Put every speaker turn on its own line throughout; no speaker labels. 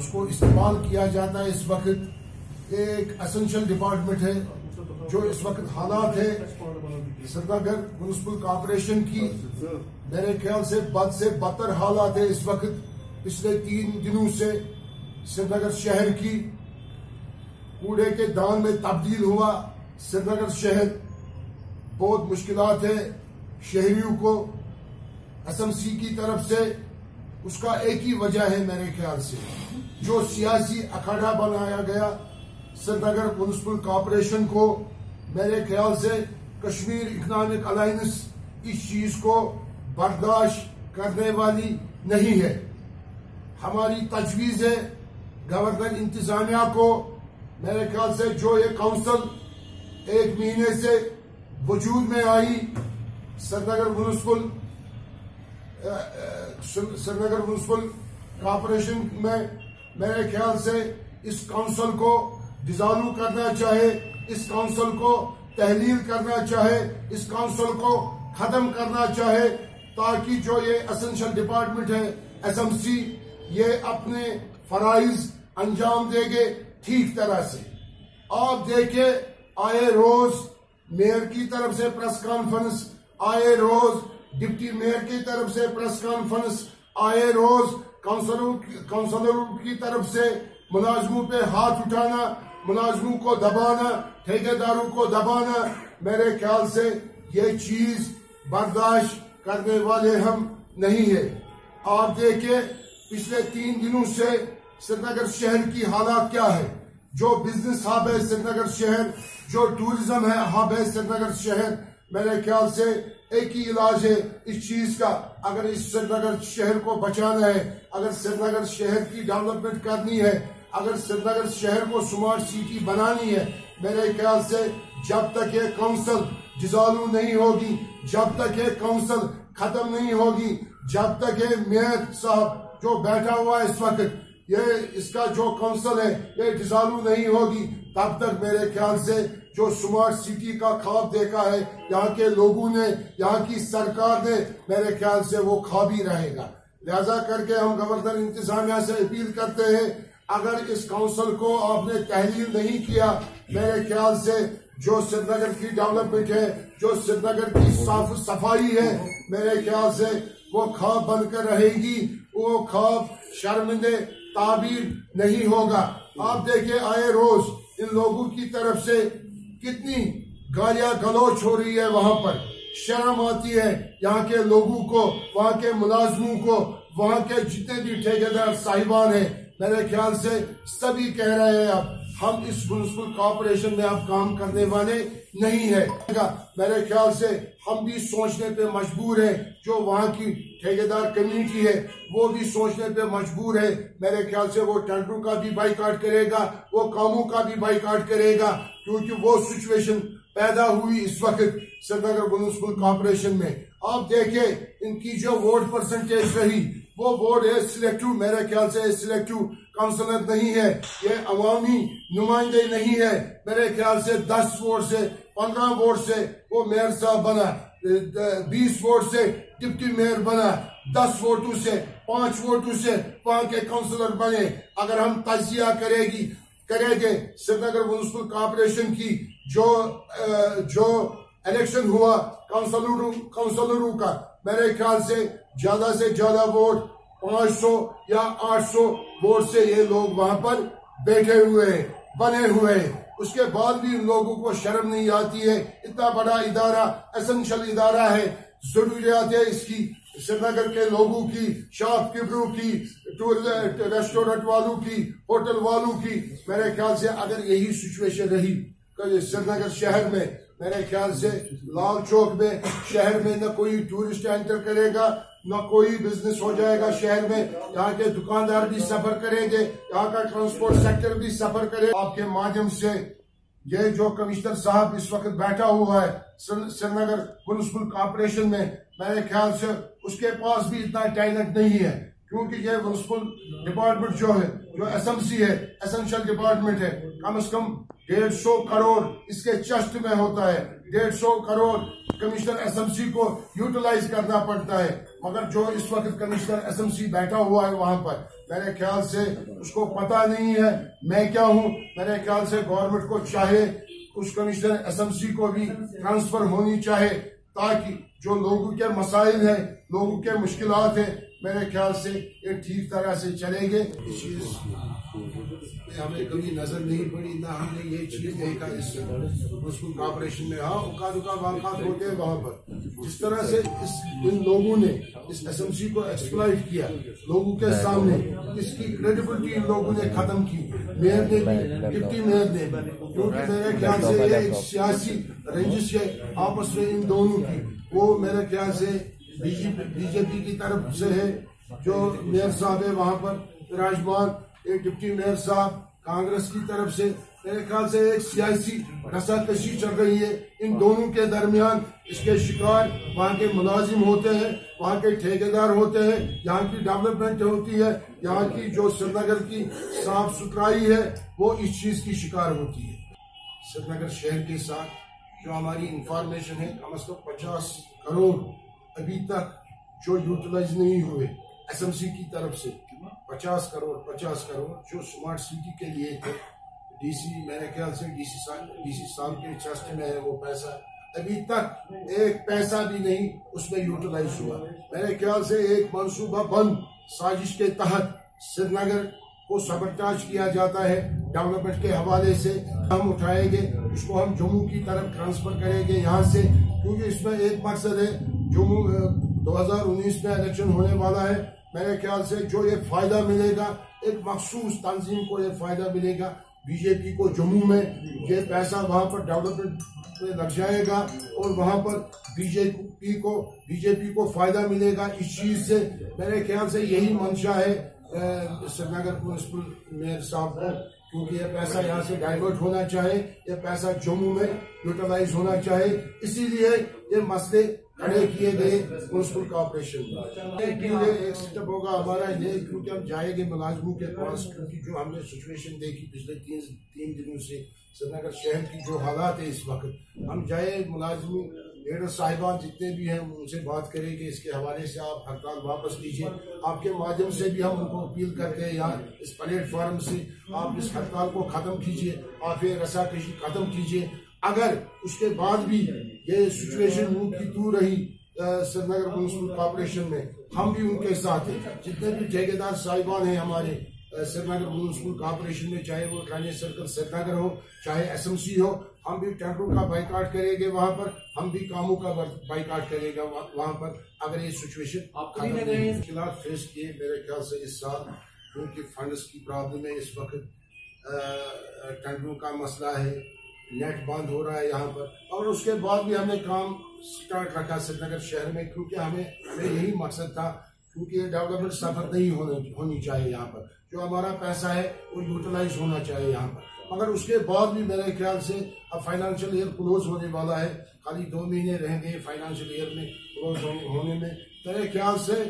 اس کو استعمال کیا جاتا ہے. اس وقت ایک اسینشل ڈپارٹمنٹ ہے جو اس وقت حالات ہے سری نگر میونسپل کارپوریشن کی میرے خیال سے بد سے بدتر حالات ہے اس وقت. پچھلے 3 دنوں سے سری نگر شہر کی کوڑے کے دان میں تبدیل ہوا. سری نگر شہر بہت مشکلات ہے شہریوں کو. ایس ایم سی کی طرف سے اس کا ایک ہی وجہ ہے میرے خیال سے جو سیاسی اکھاڑا بنایا گیا سری نگر میونسپل کارپوریشن کو. میرے خیال سے کشمیر اکنامک الائنس اس چیز کو برداشت کرنے والی نہیں ہے. ہماری تجویز ہے گورنر انتظامیہ کو. میرے خیال سے جو یہ کونسل 1 مہینے سے وجود میں آئی سری نگر میونسپل کارپوریشن میں, میرے خیال سے اس کونسل کو ڈیزالو کرنا چاہے, اس کونسل کو تحلیل کرنا چاہے, اس کونسل کو ختم کرنا چاہے تاکہ جو یہ اسینشل ڈپارٹمنٹ ہے ایس ایم سی یہ اپنے فرائض انجام دے گے ٹھیک طرح سے. آپ دیکھیں آئے روز میئر کی طرف سے پریس کانفرنس, آئے روز ڈپٹی میئر کی طرف سے پریس کانفرنس, آئے روز کونسلروں کی طرف سے ملازموں پہ ہاتھ اٹھانا, ملازموں کو دبانا, ٹھیکیداروں کو دبانا. میرے خیال سے یہ چیز برداشت کرنے والے ہم نہیں ہیں. آپ دیکھیں پچھلے 3 دنوں سے سری نگر شہر کی حالات کیا ہے. جو بزنس ہب ہے سری نگر شہر, جو ٹورزم ہے ہب ہے سری نگر شہر, میرے خیال سے ایک ہی علاج ہے اس چیز کا. اگر اس سری نگر شہر کو بچانا ہے, اگر سری نگر شہر کی ڈیولپمنٹ کرنی ہے, اگر سری نگر شہر کو سمارٹ سٹی بنانی ہے, میرے خیال سے جب تک یہ کونسل ڈیزالو نہیں ہوگی, جب تک یہ کونسل ختم نہیں ہوگی, جب تک یہ میئر صاحب جو بیٹھا ہوا ہے اس وقت یہ اس کا جو کونسل ہے یہ ڈیزالو نہیں ہوگی, تب تک میرے خیال سے جو سمارٹ سٹی کا خواب دیکھا ہے یہاں کے لوگوں نے, یہاں کی سرکار نے, میرے خیال سے وہ خواب ہی رہے گا. لہذا کر کے ہم گورنر انتظامیہ سے اپیل کرتے ہیں اگر اس کونسل کو آپ نے تحلیل نہیں کیا, میرے خیال سے جو سری نگر کی ڈیولپمنٹ ہے, جو سری نگر کی صاف صفائی ہے, میرے خیال سے وہ خواب بن کر رہے گی, وہ خواب شرمندے تعبیر نہیں ہوگا. آپ دیکھیں آئے روز ان لوگوں کی طرف سے کتنی گالیاں گلوچ ہو رہی ہے وہاں پر. شرم آتی ہے یہاں کے لوگوں کو, وہاں کے ملازموں کو, وہاں کے جتنے بھی ٹھیکیدار صاحبان ہیں, میرے خیال سے سبھی کہہ رہے ہیں اب ہم اس میونسپل کارپوریشن میں اب کام کرنے والے نہیں ہیں. میرے خیال سے ہم بھی سوچنے پہ مجبور ہیں, جو وہاں کی ٹھیکیدار کمیونٹی ہے وہ بھی سوچنے پہ مجبور ہے. میرے خیال سے وہ ٹینڈروں کا بھی بائیکاٹ کرے گا, وہ کاموں کا بھی بائیکاٹ کرے گا, کیونکہ وہ سچویشن پیدا ہوئی اس وقت سری نگر میونسپل کارپوریشن میں. آپ دیکھیں ان کی جو ووٹ پرسنٹیج رہی وہ ووٹ ہے سلیکٹو, میرے خیال سے سلیکٹو کونسلر نہیں ہے, یہ عوامی نمائندے نہیں ہے. میرے خیال سے 10 ووٹ سے 15 ووٹ سے وہ میئر صاحب بنا, 20 ووٹ سے ڈپٹی میئر بنا, 10 ووٹوں سے 5 ووٹوں سے وہاں کے کونسلر بنے. اگر ہم تجزیہ کریں گے سری نگر میونسپل کارپوریشن کی جو الیکشن ہوا کونسلروں کا, میرے خیال سے زیادہ ووٹ 500 یا 800 ووٹ سے یہ لوگ وہاں پر بیٹھے ہوئے ہیں, بنے ہوئے ہیں. اس کے بعد بھی ان لوگوں کو شرم نہیں آتی ہے. اتنا بڑا ادارہ, اسینشل ادارہ ہے, ضروریات ہے اس کی سری نگر کے لوگوں کی, شاپ کیپروں کی, ریسٹورنٹ والوں کی, ہوٹل والوں کی. میرے خیال سے اگر یہی سچویشن رہی سری نگر شہر میں, میرے خیال سے لال چوک میں شہر میں نہ کوئی ٹورسٹ انٹر کرے گا, نہ کوئی بزنس ہو جائے گا شہر میں. یہاں کے دکاندار بھی سفر کریں گے, یہاں کا ٹرانسپورٹ سیکٹر بھی سفر کرے. آپ کے مادھیم سے یہ جو کمشنر صاحب اس وقت بیٹھا ہوا ہے سری نگر میونسپل کارپوریشن میں, میرے خیال سے اس کے پاس بھی اتنا ٹیلنٹ نہیں ہے, کیونکہ یہ میونسپل ڈپارٹمنٹ جو ہے, جو ایس ایم سی ہے, اسینشل ڈپارٹمنٹ ہے, کم از کم 150 کروڑ اس کے چسٹ میں ہوتا ہے. 150 crore commissioner S M C کو یوٹیلائز کرنا پڑتا ہے. مگر جو اس وقت کمشنر ایس ایم سی بیٹھا ہوا ہے وہاں پر, میرے خیال سے اس کو پتہ نہیں ہے میں کیا ہوں. میرے خیال سے گورنمنٹ کو چاہے اس کمشنر SMC کو بھی ٹرانسفر ہونی چاہے تاکہ جو لوگوں کے مسائل ہیں لوگوں کے مشکلات ہیں میرے خیال سے یہ ٹھیک طرح سے چلیں گے. اس چیز ہمیں کبھی نظر نہیں پڑی نہ ہم نے یہ چیز دیکھا اس میونسپل کارپوریشن میں. ہاں اوقات واقعات ہوتے ہیں وہاں پر. جس طرح سے ان لوگوں نے اس SMC کو ایکسپلائٹ کیا لوگوں کے سامنے اس کی کریڈیبلٹی ان لوگوں نے ختم کی. میئر نے بھی ڈپٹی میئر نے بھی کیونکہ میرے خیال سے یہ ایک سیاسی رنجش ہے آپس میں ان دونوں کی. وہ میرے خیال سے BJP کی طرف سے ہے جو میئر صاحب ہے وہاں پر وراجمان ایک ڈپٹی میئر صاحب کانگریس کی طرف سے. میرے خیال سے ایک سیاسی رساکشی چل رہی ہے ان دونوں کے درمیان. اس کے شکار وہاں کے ملازم ہوتے ہیں وہاں کے ٹھیکیدار ہوتے ہیں یہاں کی ڈیولپمنٹ ہوتی ہے یہاں کی جو سری نگر کی صاف ستھرائی ہے وہ اس چیز کی شکار ہوتی ہے. سری نگر شہر کے ساتھ جو ہماری انفارمیشن ہے کم از کم 50 کروڑ ابھی تک جو یوٹیلائز نہیں ہوئے SMC کی طرف سے. 50 کروڑ جو سمارٹ سٹی کے لیے تھے. میرے خیال سے ڈی سی صاحب کے چسٹ میں ہے وہ پیسہ. ابھی تک ایک پیسہ بھی نہیں اس میں یوٹیلائز ہوا. میرے خیال سے ایک منصوبہ بند سازش کے تحت سری نگر کو سبرٹاج کیا جاتا ہے ڈیولپمنٹ کے حوالے سے. ہم اٹھائیں گے اس کو ہم جموں کی طرف ٹرانسفر کریں گے یہاں سے کیونکہ اس میں ایک مقصد ہے. جموں 2019 میں الیکشن ہونے والا ہے. میرے خیال سے جو یہ فائدہ ملے گا ایک مخصوص تنظیم کو یہ فائدہ ملے گا. BJP کو جموں میں یہ پیسہ وہاں پر ڈیولپمنٹ میں لگ جائے گا اور وہاں پر BJP کو فائدہ ملے گا اس چیز سے. میرے خیال سے یہی منشا ہے سری نگر میونسپل میئر صاحب کو کیونکہ یہ پیسہ یہاں سے ڈائیورٹ ہونا چاہے یہ پیسہ جموں میں یوٹیلائز ہونا چاہے. اسی لیے یہ مسئلے کھڑے کیے گئے میونسپل کارپوریشن میں. ایک سٹیپ ہوگا ہمارا یہ کیونکہ ہم جائیں گے ملازموں کے پاس کیونکہ جو ہم نے سچویشن دیکھی پچھلے 3 دنوں سے سری نگر شہر کی جو حالات ہے اس وقت ہم جائے ملازموں لیڈر صاحبان جتنے بھی ہیں ان سے بات کریں گے اس کے حوالے سے آپ ہڑتال واپس لیجیے. آپ کے مادھیم سے بھی ہم ان کو اپیل کرتے ہیں یہاں اس پلیٹ فارم سے آپ اس ہڑتال کو ختم کیجیے آپ یہ رساکشی ختم کیجیے. اگر اس کے بعد بھی یہ سچویشن منہ کی تو رہی سری نگر میونسپل کارپوریشن میں ہم بھی ان کے ساتھ ہیں. جتنے بھی ٹھیکیدار صاحبان ہیں ہمارے سری نگر میونسپل کارپوریشن میں چاہے وہ ٹرانے سرکل سری نگر ہو چاہے SMC ہو ہم بھی ٹینٹوں کا بائیکاٹ کریں گے وہاں پر. ہم بھی کاموں کا بائیکاٹ کریں گے وہاں پر اگر یہ سچویشن مشکلات فیس کیے. میرے خیال سے اس سال کیونکہ فنڈز کی پرابلم ہے اس وقت ٹینٹوں کا مسئلہ ہے نیٹ بند ہو رہا ہے یہاں پر اور اس کے بعد بھی ہم نے کام سٹارٹ رکھا سری نگر شہر میں کیونکہ ہمیں یہی مقصد تھا کیونکہ یہ ڈیولپمنٹ سفر نہیں ہونی چاہیے یہاں پر. جو ہمارا پیسہ ہے وہ یوٹیلائز ہونا چاہیے یہاں پر. مگر اس کے بعد بھی میرے خیال سے اب فائنانشل ایئر کلوز ہونے والا ہے. خالی 2 مہینے رہیں گے فائنانشل ایئر میں کلوز ہونے میں. میرے خیال سے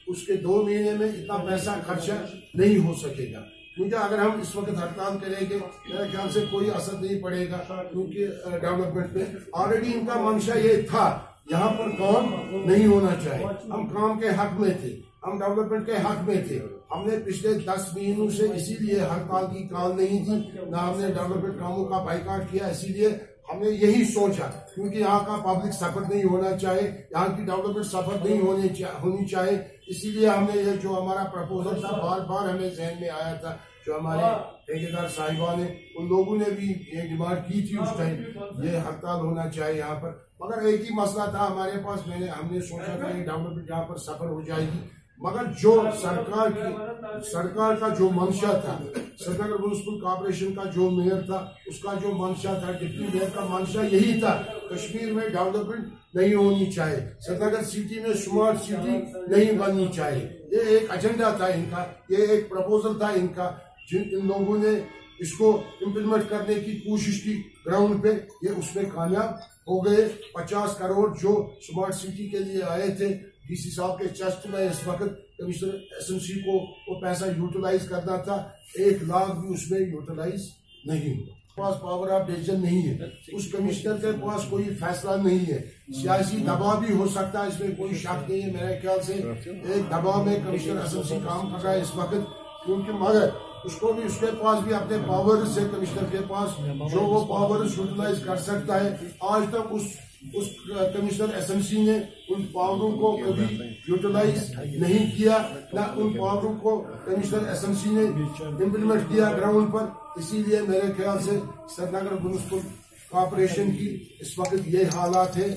اس کے 2 مہینے میں اتنا پیسہ خرچہ نہیں ہو سکے گا کیونکہ اگر ہم اس وقت ہڑتال کریں گے میرے خیال سے کوئی اثر نہیں پڑے گا کیونکہ ڈیولپمنٹ میں آلریڈی ان کا منشا یہ تھا یہاں پر کام نہیں ہونا چاہیے. ہم کام کے حق میں تھے ہم ڈیولپمنٹ کے حق میں تھے. ہم نے پچھلے 10 مہینوں سے اسی لیے ہڑتال کی کال نہیں دی نہ ہم نے ڈیولپمنٹ کاموں کا بائیکاٹ کیا. اسی لیے ہم نے یہی سوچا کیونکہ یہاں کا پبلک سفر نہیں ہونا چاہے یہاں کی ڈیولپمنٹ سفر نہیں ہونی چاہے. اسی لیے ہم نے یہ جو ہمارا پرپوزل تھا بار بار ہمیں ذہن میں آیا تھا جو ہمارے ٹھیکیدار صاحبان ہیں ان لوگوں نے بھی یہ ڈیمانڈ کی تھی اس ٹائم یہ ہڑتال ہونا چاہیے یہاں پر. مگر ایک ہی مسئلہ تھا ہمارے پاس ہم نے سوچا تھا یہ ڈیولپمنٹ یہاں پر سفر ہو جائے گی. مگر جو سرکار کا جو منشا تھا سری نگر میونسپل کارپوریشن کا جو میئر تھا اس کا جو منشا تھا ڈپٹی میئر کا منشا یہی تھا کشمیر میں ڈیولپمنٹ نہیں ہونی چاہیے سری نگر سٹی میں سمارٹ سٹی نہیں بننی چاہیے. یہ ایک ایجنڈا تھا ان کا یہ ایک پرپوزل تھا ان کا ان لوگوں نے اس کو امپلیمنٹ کرنے کی کوشش کی گراؤنڈ پہ یہ اس میں کامیاب ہو گئے. 50 کروڑ جو سمارٹ سٹی کے لیے آئے تھے ڈی سی صاحب کے چسٹ میں اس وقت کمشنر SMC کو وہ پیسہ یوٹیلائز کرنا تھا 1 لاکھ بھی اس میں یوٹیلائز نہیں ہوا. پاس پاور آف ڈیسیژن نہیں ہے اس کمشنر کے پاس کوئی فیصلہ نہیں ہے. سیاسی دباؤ بھی ہو سکتا ہے اس میں کوئی شک نہیں ہے. میرے خیال سے ایک دباؤ میں کمشنر SMC کام کر رہا ہے اس وقت کیونکہ مگر اس کو بھی اس کے پاس بھی اپنے پاورز سے کمشنر کے پاس جو وہ پاورز یوٹیلائز کر سکتا ہے. آج تک اس کمشنر ایس ایم سی نے ان پاوروں کو کبھی یوٹیلائز نہیں کیا, نہ ان پاوروں کو کمشنر ایس ایم سی نے امپلیمنٹ کیا گراؤنڈ پر. اسی لیے میرے خیال سے سری نگر میونسپل کارپوریشن کی اس وقت یہ حالات ہے.